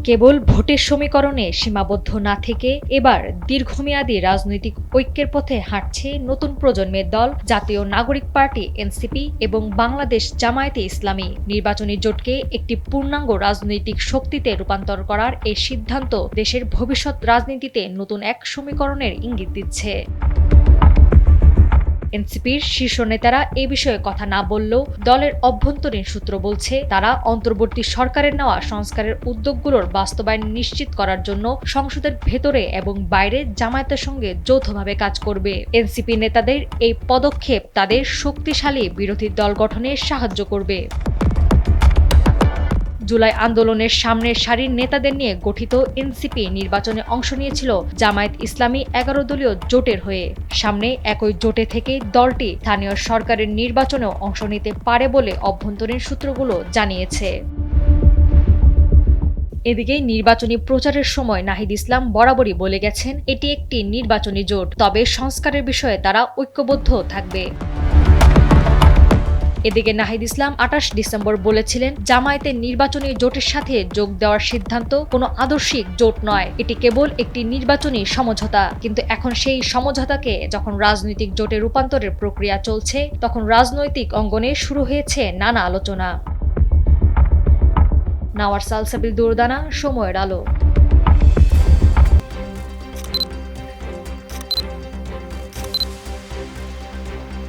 কেবল ভোটের সমীকরণে সীমাবদ্ধ না থেকে এবার দীর্ঘমেয়াদী রাজনৈতিক ঐক্যের পথে হাঁটছে নতুন প্রজন্মের দল জাতীয় নাগরিক পার্টি এনসিপি এবং বাংলাদেশ জামায়াতে ইসলামী। নির্বাচনী জোটকে একটি পূর্ণাঙ্গ রাজনৈতিক শক্তিতে রূপান্তর করার এই সিদ্ধান্ত দেশের ভবিষ্যৎ রাজনীতিতে নতুন এক সমীকরণের ইঙ্গিত দিচ্ছে। এনসিপির শীর্ষ নেতারা এ বিষয়ে কথা না বললেও দলের অভ্যন্তরীণ সূত্র বলছে তারা অন্তর্বর্তী সরকারের নেওয়া সংস্কারের উদ্যোগগুলোর বাস্তবায়ন নিশ্চিত করার জন্য সংসদের ভেতরে এবং বাইরে জামায়াতের সঙ্গে যৌথভাবে কাজ করবে। এনসিপি নেতাদের এই পদক্ষেপ তাদের শক্তিশালী বিরোধী দল গঠনে সাহায্য করবে। জুলাই আন্দোলনের সামনের সারির নেতাদের নিয়ে গঠিত এনসিপি নির্বাচনে অংশ নিয়েছিল জামায়াত ইসলামী 11 দলীয় জোটের হয়ে। সামনে একই জোটে থেকে দলটি স্থানীয় সরকারের নির্বাচনেও অংশ নিতে পারে বলে অভ্যন্তরীণ সূত্রগুলো জানিয়েছে। এদিকে নির্বাচনী প্রচারের সময় নাহিদ ইসলাম বরাবরই বলে গেছেন এটি একটি নির্বাচনী জোট, তবে সংস্কারের বিষয়ে তারা ঐক্যবদ্ধ থাকবে। এদিকে নাহিদ ইসলাম 28 ডিসেম্বর বলেছিলেন জামায়াতের নির্বাচনী জোটের সাথে যোগ দেওয়ার সিদ্ধান্ত কোনো আদর্শিক জোট নয়, এটি কেবল একটি নির্বাচনী সমঝোতা। কিন্তু এখন সেই সমঝোতাকে যখন রাজনৈতিক জোটে রূপান্তরের প্রক্রিয়া চলছে, তখন রাজনৈতিক অঙ্গনে শুরু হয়েছে নানা আলোচনা। নাওয়ার সালসাবিল দুরদানা, সময়ের আলো।